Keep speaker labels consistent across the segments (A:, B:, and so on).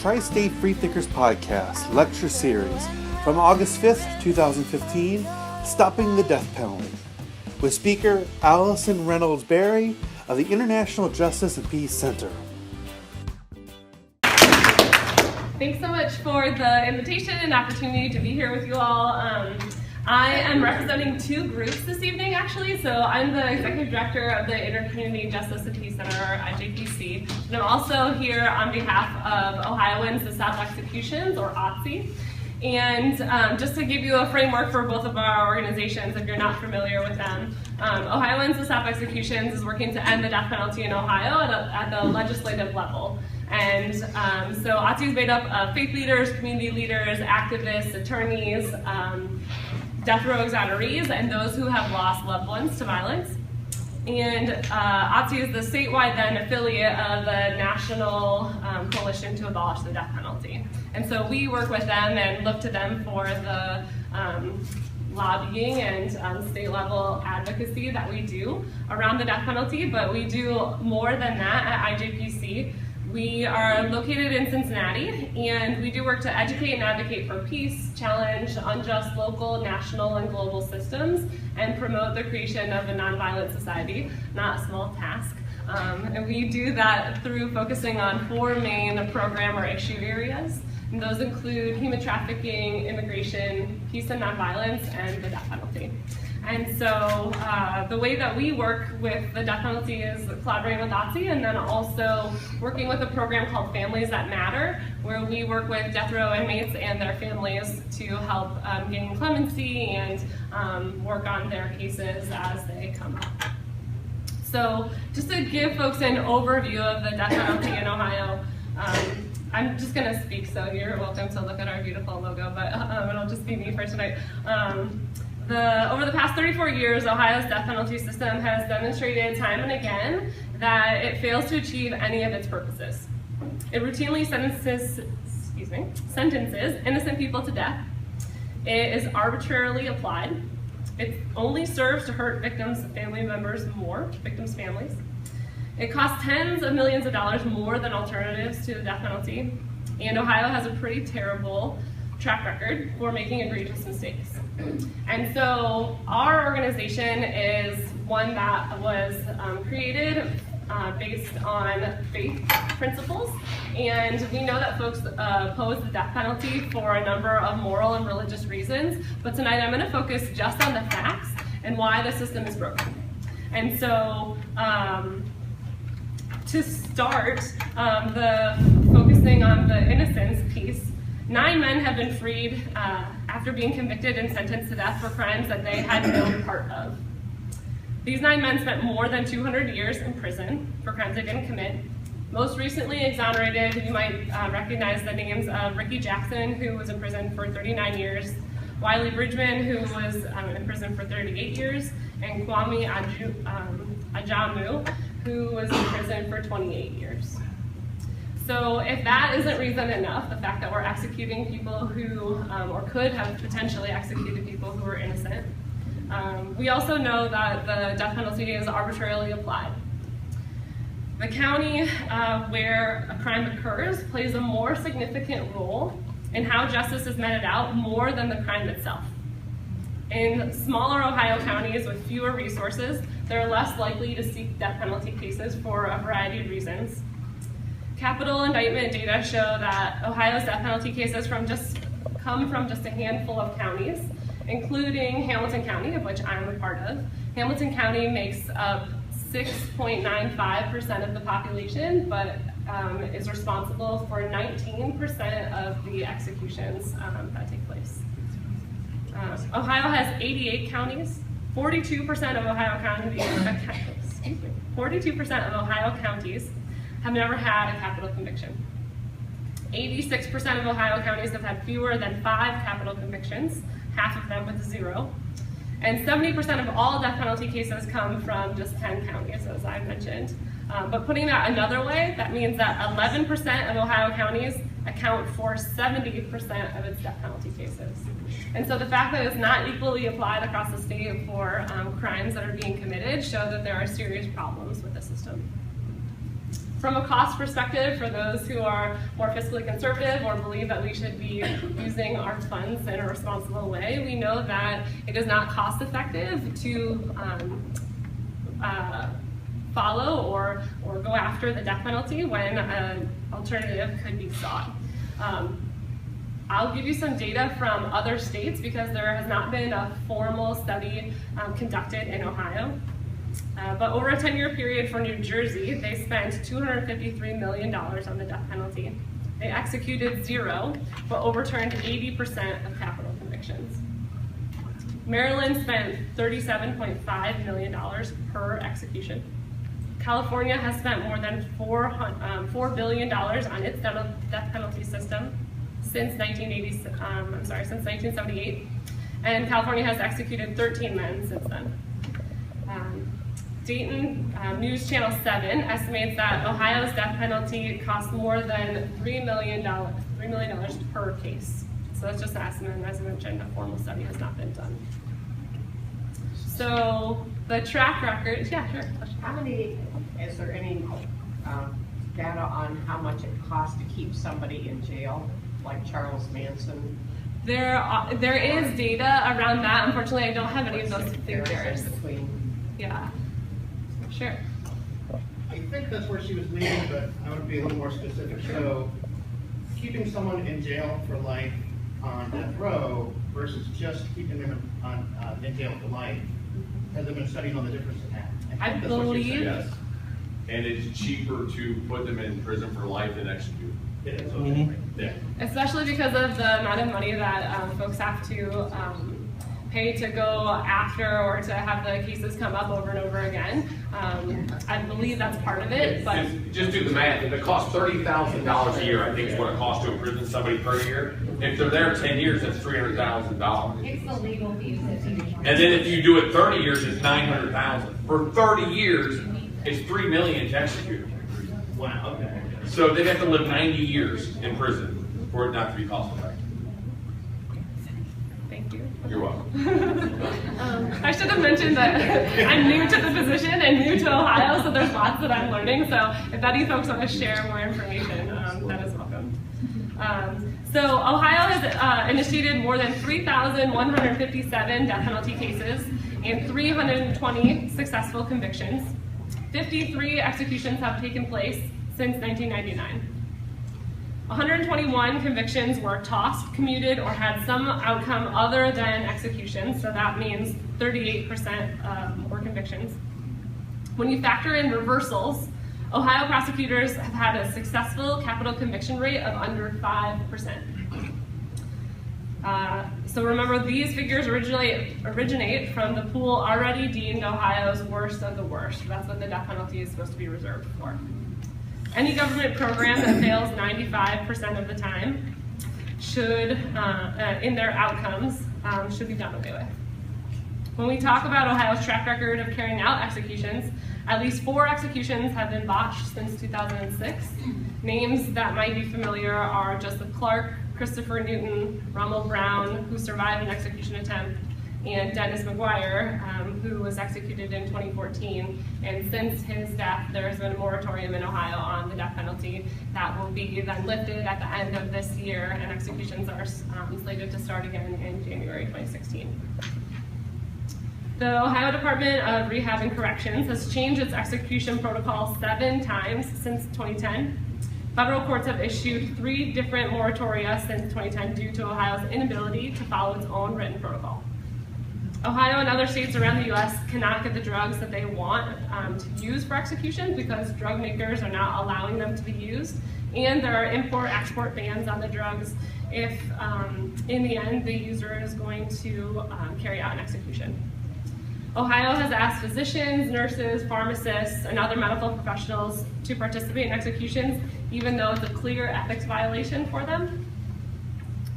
A: Tri-State Freethinkers podcast lecture series from August 5th, 2015, Stopping the Death Penalty, with speaker Allison Reynolds-Berry of the International Justice and Peace Center.
B: Thanks so much for the invitation and opportunity to be here with you all. I am representing two groups this evening, actually. So I'm the Executive Director of the Intercommunity Justice and Peace Center, IJPC. And I'm also here on behalf of Ohioans to Stop Executions, or OTSE. And just to give you a framework for both of our organizations, if you're not familiar with them, Ohioans to Stop Executions is working to end the death penalty in Ohio at the legislative level. And so OTSE is made up of faith leaders, community leaders, activists, attorneys, death row exonerees, and those who have lost loved ones to violence. And OTSE is the statewide then affiliate of the National Coalition to Abolish the Death Penalty. And so we work with them and look to them for the lobbying and state level advocacy that we do around the death penalty, but we do more than that at IJPC. We are located in Cincinnati, and we do work to educate and advocate for peace, challenge unjust local, national, and global systems, and promote the creation of a nonviolent society, not a small task. And we do that through focusing on four main program or issue areas. And those include human trafficking, immigration, peace and nonviolence, and the death penalty. And so the way that we work with the death penalty is collaborating with OTSE, and then also working with a program called Families That Matter, where we work with death row inmates and their families to help gain clemency and work on their cases as they come up. So just to give folks an overview of the death penalty in Ohio, I'm just going to speak, so you're welcome to look at our beautiful logo, but it'll just be me for tonight. Over the past 34 years, Ohio's death penalty system has demonstrated time and again that it fails to achieve any of its purposes. It routinely sentences innocent people to death. It is arbitrarily applied. It only serves to hurt victims' family members more, victims' families. It costs tens of millions of dollars more than alternatives to the death penalty, and Ohio has a pretty terrible track record for making egregious mistakes. And so our organization is one that was created based on faith principles, and we know that folks oppose the death penalty for a number of moral and religious reasons, but tonight I'm going to focus just on the facts and why the system is broken. And so to start, focusing on the innocence piece, 9 men have been freed after being convicted and sentenced to death for crimes that they had no part of. These 9 men spent more than 200 years in prison for crimes they didn't commit. Most recently exonerated, you might recognize the names of Ricky Jackson, who was in prison for 39 years, Wiley Bridgman, who was in prison for 38 years, and Kwame Ajamu, who was in prison for 28 years. So if that isn't reason enough, the fact that we're executing people who, or could have potentially executed people who were innocent, we also know that the death penalty is arbitrarily applied. The county where a crime occurs plays a more significant role in how justice is meted out more than the crime itself. In smaller Ohio counties with fewer resources, they're less likely to seek death penalty cases for a variety of reasons. Capital indictment data show that Ohio's death penalty cases come from just a handful of counties, including Hamilton County, of which I'm a part of. Hamilton County makes up 6.95% of the population, but is responsible for 19% of the executions that take place. Ohio has 88 counties. 42% of Ohio counties have never had a capital conviction. 86% of Ohio counties have had fewer than 5 capital convictions, half of them with 0. And 70% of all death penalty cases come from just 10 counties, as I mentioned. But putting that another way, that means that 11% of Ohio counties account for 70% of its death penalty cases. And so the fact that it's not equally applied across the state for crimes that are being committed show that there are serious problems with the system. From a cost perspective, for those who are more fiscally conservative or believe that we should be using our funds in a responsible way, we know that it is not cost effective to follow or go after the death penalty when an alternative could be sought. I'll give you some data from other states because there has not been a formal study conducted in Ohio. But over a 10-year period for New Jersey, they spent $253 million on the death penalty. They executed 0, but overturned 80% of capital convictions. Maryland spent $37.5 million per execution. California has spent more than $4 billion on its death penalty system since 1978, and California has executed 13 men since then. Dayton News Channel 7 estimates that Ohio's death penalty costs more than $3 million per case. So that's just an estimate, and as I mentioned, a formal study has not been done. So the track record, yeah, sure.
C: Is there any data on how much it costs to keep somebody in jail, like Charles Manson?
B: There is data around that. Unfortunately, I don't have any of those figures. Yeah. Sure.
D: I think that's where she was leading, but I would be a little more specific. So, keeping someone in jail for life on death row versus just keeping them in jail for life, has there been studies on the difference in that?
B: I believe.
E: Yes. And it's cheaper to put them in prison for life than execute.
D: It is.
E: Yeah.
B: Especially because of the amount of money that folks have to pay to go after or to have the cases come up over and over again. I believe that's part of it, but
E: just do the math. If it costs $30,000 a year, I think is what it costs to imprison somebody per year. If they're there 10 years, that's $300,000.
F: It's the legal fees that you.
E: And then if you do it 30 years, it's $900,000. For 30 years, it's $3 million to execute.
D: Wow. Okay.
E: So they'd have to live 90 years in prison for it not to be cost effective.
B: thank you.
E: You're welcome.
B: I should have mentioned that I'm new to the position and new to Ohio, so there's lots that I'm learning. So if any folks want to share more information, that is welcome. So Ohio has initiated more than 3,157 death penalty cases and 320 successful convictions. 53 executions have taken place since 1999. 121 convictions were tossed, commuted, or had some outcome other than execution, so that means 38% were convictions. When you factor in reversals, Ohio prosecutors have had a successful capital conviction rate of under 5%. So remember, these figures originate from the pool already deemed Ohio's worst of the worst. That's what the death penalty is supposed to be reserved for. Any government program that fails 95% of the time should, in their outcomes, should be done away with. When we talk about Ohio's track record of carrying out executions, at least 4 executions have been botched since 2006. Names that might be familiar are Joseph Clark, Christopher Newton, Rommel Brown, who survived an execution attempt, and Dennis McGuire, who was executed in 2014. And since his death, there has been a moratorium in Ohio on the death penalty that will be then lifted at the end of this year, and executions are slated to start again in January 2016. The Ohio Department of Rehab and Corrections has changed its execution protocol 7 times since 2010. Federal courts have issued 3 different moratoria since 2010 due to Ohio's inability to follow its own written protocol. Ohio and other states around the U.S. cannot get the drugs that they want to use for execution because drug makers are not allowing them to be used, and there are import-export bans on the drugs if, in the end, the user is going to carry out an execution. Ohio has asked physicians, nurses, pharmacists, and other medical professionals to participate in executions, even though it's a clear ethics violation for them.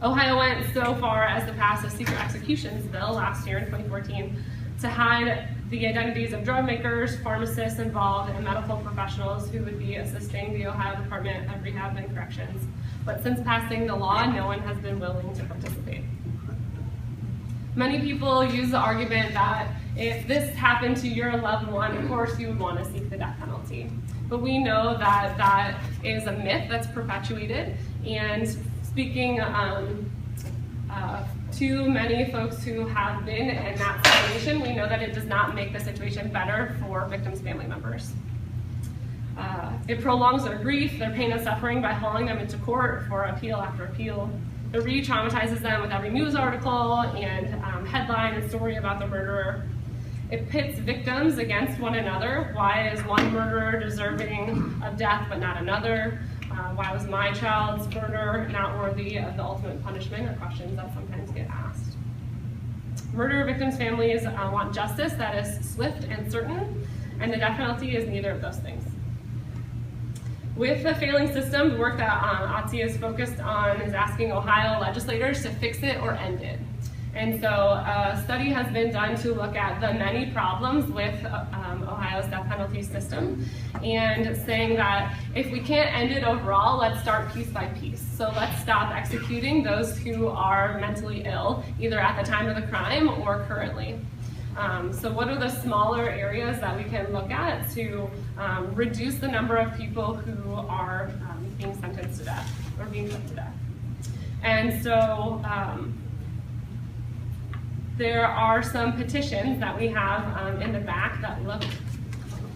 B: Ohio went so far as to pass a secret executions bill last year in 2014 to hide the identities of drug makers, pharmacists involved, and medical professionals who would be assisting the Ohio Department of Rehab and Corrections. But since passing the law, no one has been willing to participate. Many people use the argument that If this happened to your loved one, of course you would want to seek the death penalty. But we know that that is a myth that's perpetuated, and speaking to many folks who have been in that situation, we know that it does not make the situation better for victims' family members. It prolongs their grief, their pain and suffering by hauling them into court for appeal after appeal. It re-traumatizes them with every news article and headline and story about the murderer. It pits victims against one another. Why is one murderer deserving of death but not another? Why was my child's murder not worthy of the ultimate punishment? Are questions that sometimes get asked. Murder victims' families want justice that is swift and certain, and the death penalty is neither of those things. With the failing system, the work that OTSI is focused on is asking Ohio legislators to fix it or end it. And so a study has been done to look at the many problems with Ohio's death penalty system, and saying that if we can't end it overall, let's start piece by piece. So let's stop executing those who are mentally ill, either at the time of the crime or currently. So what are the smaller areas that we can look at to reduce the number of people who are being sentenced to death or being put to death? And so there are some petitions that we have in the back that look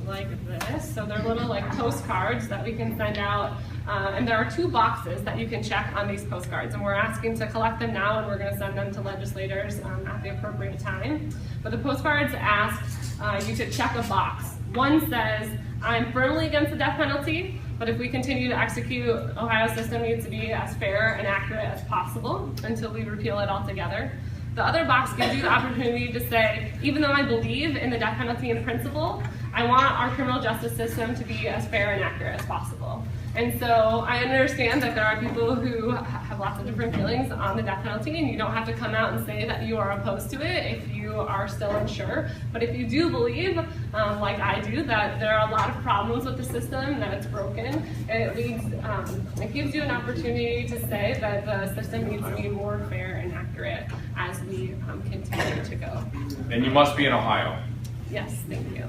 B: like this. So they're little like postcards that we can send out. And there are 2 boxes that you can check on these postcards. And we're asking to collect them now, and we're going to send them to legislators at the appropriate time. But the postcards ask you to check a box. One says, I'm firmly against the death penalty, but if we continue to execute, Ohio's system needs to be as fair and accurate as possible until we repeal it altogether. The other box gives you the opportunity to say, even though I believe in the death penalty in principle, I want our criminal justice system to be as fair and accurate as possible. And so I understand that there are people who have lots of different feelings on the death penalty, and you don't have to come out and say that you are opposed to it if you are still unsure. But if you do believe, like I do, that there are a lot of problems with the system, that it's broken, it gives you an opportunity to say that the system needs to be more fair and accurate as we continue to go.
E: And you must be in Ohio.
B: Yes, thank you.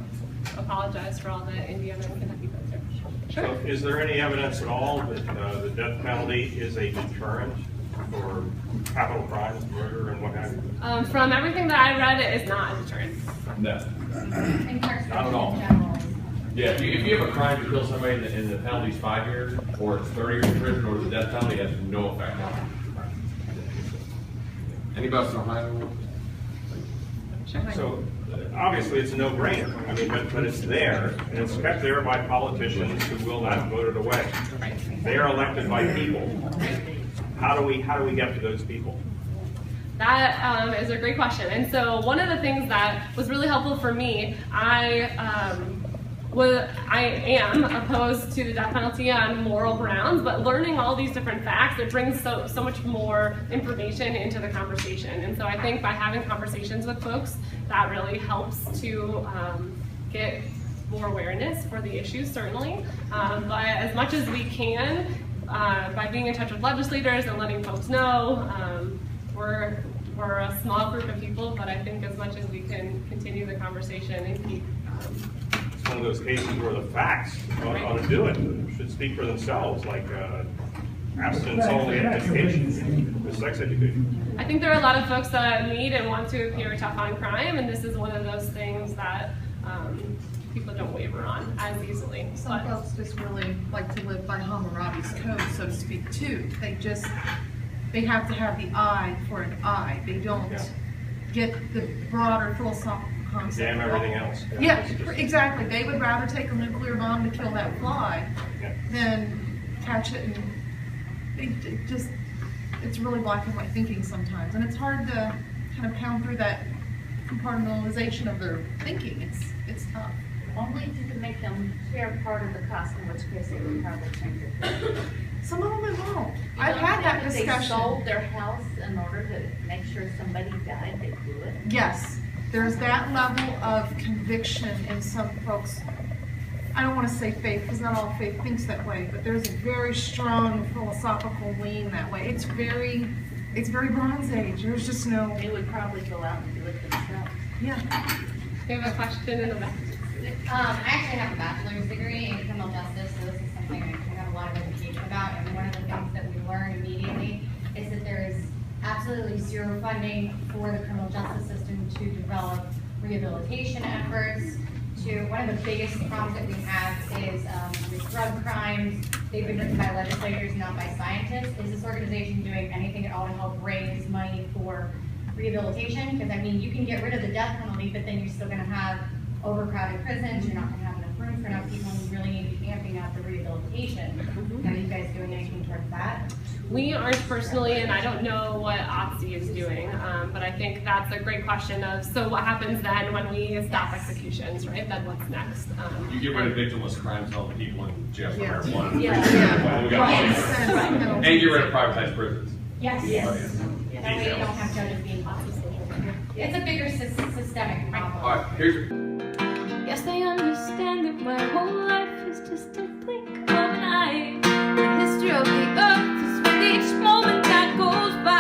B: Apologize for all the Indiana and Kentucky folks here. Sure.
G: So is there any evidence at all that the death penalty is a deterrent for capital crimes, murder, and what have you?
B: From everything that I read, it is not a deterrent.
E: No.
F: Incarceration
E: Not at all.
F: in general.
E: Yeah, if you have a crime to kill somebody and the penalty's 5 years, or it's 30 years in prison, or the death penalty has no effect on it. Anybody else in Ohio?
G: So obviously it's a no-brainer. I mean, but it's there, and it's kept there by politicians who will not vote it away. They are elected by people. How do we get to those people?
B: That is a great question. And so one of the things that was really helpful for me, I am opposed to the death penalty on moral grounds, but learning all these different facts, it brings so much more information into the conversation. And so I think by having conversations with folks, that really helps to get more awareness for the issue, certainly. But as much as we can, by being in touch with legislators and letting folks know, we're a small group of people, but I think as much as we can continue the conversation and keep
G: It's one of those cases where the facts ought to do it. Should speak for themselves, like abstinence-only education, with sex education.
B: I think there are a lot of folks that need and want to appear tough on crime, and this is one of those things that people don't waver on as easily.
H: Some folks just really like to live by Hammurabi's code, so to speak, too. They have to have the eye for an eye. They don't get the broader philosophical concept.
G: Damn everything else.
H: Yeah, exactly. They would rather take a nuclear bomb to kill that fly than catch it. And it's really black and white thinking sometimes. And it's hard to kind of pound through that compartmentalization of their thinking. It's tough.
F: Only if you can make them share part of the cost, in which case they would probably change it.
H: Some of them they won't.
F: You
H: I've
F: don't
H: had that
F: think
H: discussion.
F: They sold their house in order to make sure somebody died, they do it.
H: Yes, there's that level of conviction in some folks. I don't want to say faith, because not all faith thinks that way, but there's a very strong philosophical lean that way. It's very Bronze Age. There's just no.
F: They would probably go out and do it themselves.
H: Yeah.
B: We have a question in the back.
I: I actually have a bachelor's degree in criminal justice, so this is something I have a lot of education about. And one of the things that we learn immediately is that there is absolutely zero funding for the criminal justice system to develop rehabilitation efforts. One of the biggest problems that we have is with drug crimes. They've been written by legislators, not by scientists. Is this organization doing anything at all to help raise money for rehabilitation? Because I mean, you can get rid of the death penalty, but then you're still going to have overcrowded prisons. You're not going to have enough room for enough people, and you really need to be amping up the rehabilitation. Are you guys doing anything towards that?
B: We aren't personally, and I don't know what OTSI is doing, but I think that's a great question of, so what happens then when we stop executions, right? Then what's next?
E: You get rid of victimless crimes, help people in jail for
H: Yeah.
E: marijuana.
B: Yeah.
E: We got
B: Yes.
E: And get rid of privatized prisons.
I: Yes.
E: Yes.
I: That way you don't have judges being It's a bigger systemic problem.
E: All right, here's
J: Yes, I understand that my whole life is just a blink of an eye. The history of the earth is with each moment that goes by.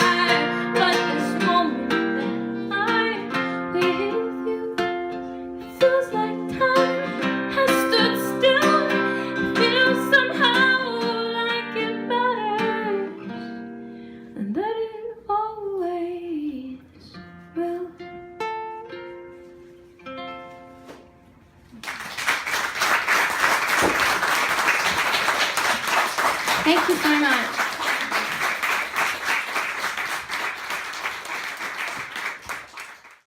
J: But this moment that I'm with you, it feels like time has stood still. It feels somehow like it matters, and that it always will. Thank you so much.